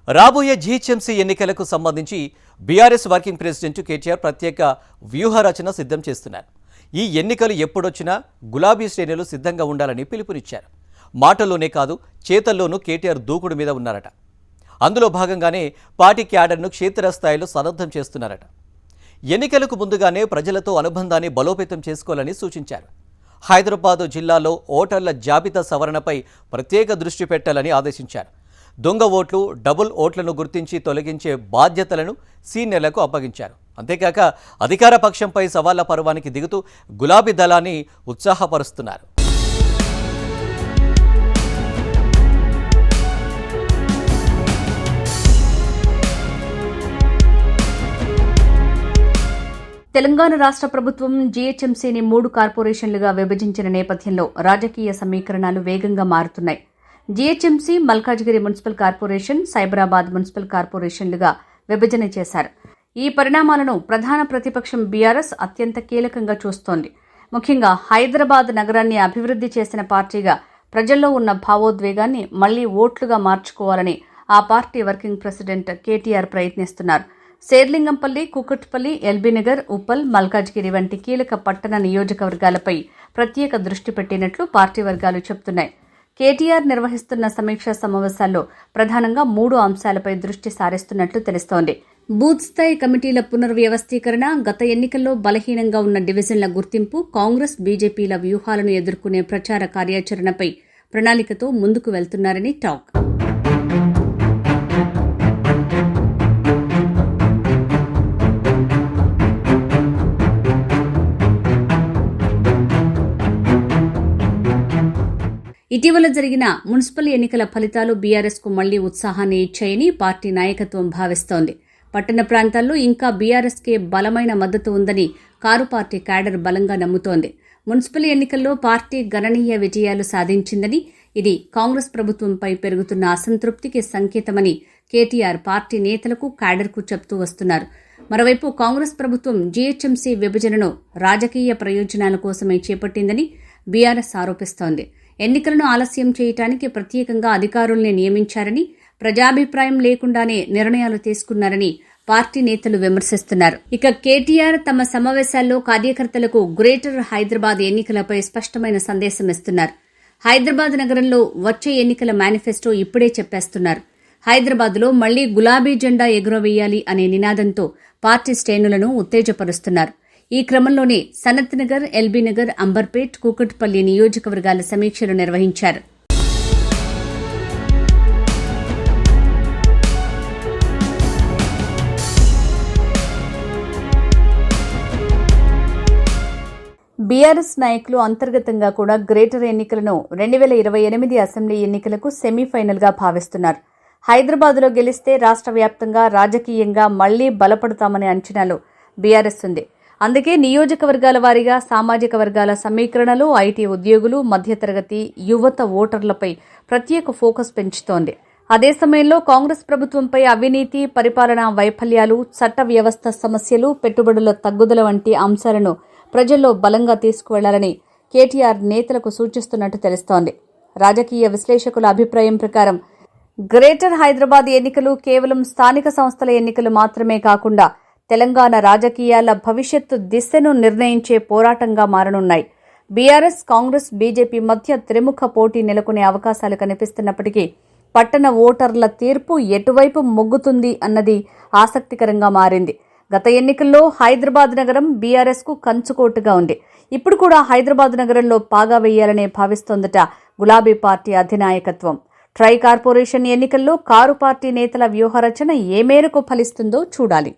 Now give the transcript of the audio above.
రాబోయే జీహెచ్ఎంసీ ఎన్నికలకు సంబంధించి బీఆర్ఎస్ వర్కింగ్ ప్రెసిడెంట్ కేటీఆర్ ప్రత్యేక వ్యూహరచన సిద్ధం చేస్తున్నారు. ఈ ఎన్నికలు ఎప్పుడొచ్చినా గులాబీ శ్రేణులు సిద్ధంగా ఉండాలని పిలుపునిచ్చారు. మాటల్లోనే కాదు చేతల్లోనూ కేటీఆర్ దూకుడు మీద ఉన్నారట. అందులో భాగంగానే పార్టీ క్యాడర్ను క్షేత్రస్థాయిలో సన్నద్ధం చేస్తున్నారట. ఎన్నికలకు ముందుగానే ప్రజలతో అనుబంధాన్ని బలోపేతం చేసుకోవాలని సూచించారు. హైదరాబాద్ జిల్లాలో ఓటర్ల జాబితా సవరణపై ప్రత్యేక దృష్టి పెట్టాలని ఆదేశించారు. దొంగ ఓట్లు, డబుల్ ఓట్లను గుర్తించి తొలగించే బాధ్యతలను సీనియర్లకు అప్పగించారు. అంతేకాక అధికార పక్షంపై సవాళ్ల పర్వానికి దిగుతూ గులాబీ దళాన్ని ఉత్సాహపరుస్తున్నారు. తెలంగాణ రాష్ట్ర ప్రభుత్వం జీహెచ్ఎంసీని 3 కార్పొరేషన్లుగా విభజించిన నేపథ్యంలో రాజకీయ సమీకరణాలు వేగంగా మారుతున్నాయి. GHMC, Malkajgiri municipal corporation, Cyberabad municipal కార్పొరేషన్లుగా విభజన చేశారు. ఈ పరిణామాలను ప్రధాన ప్రతిపక్షం బీఆర్ఎస్ అత్యంత కీలకంగా చూస్తోంది. ముఖ్యంగా హైదరాబాద్ నగరాన్ని అభివృద్ధి చేసిన పార్టీగా ప్రజల్లో ఉన్న భావోద్వేగాన్ని మళ్లీ ఓట్లుగా మార్చుకోవాలని ఆ పార్టీ వర్కింగ్ ప్రెసిడెంట్ కేటీఆర్ ప్రయత్నిస్తున్నారు. శేర్లింగంపల్లి, కూకట్పల్లి, ఎల్బీనగర్, ఉప్పల్, మల్కాజ్గిరి వంటి కీలక పట్టణ నియోజకవర్గాలపై ప్రత్యేక దృష్టి పెట్టినట్లు పార్టీ వర్గాలు చెబుతున్నాయి. కేటీఆర్ నిర్వహిస్తున్న సమీక్షా సమావేశాల్లో ప్రధానంగా 3 అంశాలపై దృష్టి సారిస్తున్నట్లు తెలుస్తోంది. బూత్ స్థాయి కమిటీల పునర్వ్యవస్థీకరణ, గత ఎన్నికల్లో బలహీనంగా ఉన్న డివిజన్ల గుర్తింపు, కాంగ్రెస్, బీజేపీల వ్యూహాలను ఎదుర్కొనే ప్రచార కార్యాచరణపై ప్రణాళికతో ముందుకు వెళ్తున్నారని టాక్. ఇటీవల జరిగిన మున్సిపల్ ఎన్నికల ఫలితాలు బీఆర్ఎస్కు మళ్లీ ఉత్సాహాన్ని ఇచ్చాయని పార్టీ నాయకత్వం భావిస్తోంది. పట్టణ ప్రాంతాల్లో ఇంకా బీఆర్ఎస్కే బలమైన మద్దతు ఉందని కారు పార్టీ క్యాడర్ బలంగా నమ్ముతోంది. మున్సిపల్ ఎన్నికల్లో పార్టీ గణనీయ విజయాలు సాధించిందని, ఇది కాంగ్రెస్ ప్రభుత్వంపై పెరుగుతున్న అసంతృప్తికి సంకేతమని కేటీఆర్ పార్టీ నేతలకు, క్యాడర్కు చెబుతూ వస్తున్నారు. మరోవైపు కాంగ్రెస్ ప్రభుత్వం జీహెచ్ఎంసీ విభజనను రాజకీయ ప్రయోజనాల కోసమే చేపట్టిందని బీఆర్ఎస్ ఆరోపిస్తోంది. ఎన్నికలను ఆలస్యం చేయడానికి ప్రత్యేకంగా అధికారుల్ని నియమించారని, ప్రజాభిప్రాయం లేకుండానే నిర్ణయాలు తీసుకున్నారని పార్టీ నేతలు విమర్శిస్తున్నారు. ఇక కేటీఆర్ తమ సమావేశాల్లో కార్యకర్తలకు గ్రేటర్ హైదరాబాద్ ఎన్నికలపై స్పష్టమైన సందేశం ఇస్తున్నారు. హైదరాబాద్ నగరంలో వచ్చే ఎన్నికల మేనిఫెస్టో ఇప్పుడే చెప్పేస్తున్నారు. హైదరాబాద్లో మళ్లీ గులాబీ జెండా ఎగురవేయాలి అనే నినాదంతో పార్టీ శ్రేణులను ఉత్తేజపరుస్తున్నారు. ఈ క్రమంలోనే సనత్ నగర్, ఎల్బీనగర్, అంబర్పేట్, కూకట్పల్లి నియోజకవర్గాల సమీక్షలు నిర్వహించారు. బీఆర్ఎస్ నాయకులు అంతర్గతంగా కూడా గ్రేటర్ ఎన్నికలను 2028 అసెంబ్లీ ఎన్నికలకు సెమీఫైనల్గా భావిస్తున్నారు. హైదరాబాద్లో గెలిస్తే రాష్ట్ర వ్యాప్తంగా రాజకీయంగా మళ్లీ బలపడతామనే అంచనాలు బీఆర్ఎస్ ఉంది. అందుకే నియోజకవర్గాల వారీగా సామాజిక వర్గాల సమీకరణలు, ఐటీ ఉద్యోగులు, మధ్యతరగతి, యువత ఓటర్లపై ప్రత్యేక ఫోకస్ పెంచుతోంది. అదే సమయంలో కాంగ్రెస్ ప్రభుత్వంపై అవినీతి, పరిపాలనా వైఫల్యాలు, చట్ట వ్యవస్థ సమస్యలు, పెట్టుబడుల తగ్గుదల వంటి అంశాలను ప్రజల్లో బలంగా తీసుకువెళ్లాలని కేటీఆర్ నేతలకు సూచిస్తున్నట్టు తెలుస్తోంది. రాజకీయ విశ్లేషకుల అభిప్రాయం ప్రకారం గ్రేటర్ హైదరాబాద్ ఎన్నికలు కేవలం స్థానిక సంస్థల ఎన్నికలు మాత్రమే కాకుండా తెలంగాణ రాజకీయాల భవిష్యత్తు దిశను నిర్ణయించే పోరాటంగా మారనున్నాయి. బీఆర్ఎస్, కాంగ్రెస్, బీజేపీ మధ్య త్రిముఖ పోటీ నెలకొనే అవకాశాలు కనిపిస్తున్నప్పటికీ పట్టణ ఓటర్ల తీర్పు ఎటువైపు మొగ్గుతుంది అన్నది ఆసక్తికరంగా మారింది. గత ఎన్నికల్లో హైదరాబాద్ నగరం బీఆర్ఎస్కు కంచుకోటుగా ఉంది. ఇప్పుడు కూడా హైదరాబాద్ నగరంలో పాగా వేయాలనే భావిస్తోందట గులాబీ పార్టీ అధినాయకత్వం. ట్రై కార్పొరేషన్ ఎన్నికల్లో కారు పార్టీ నేతల వ్యూహరచన ఏ మేరకు ఫలిస్తుందో చూడాలి.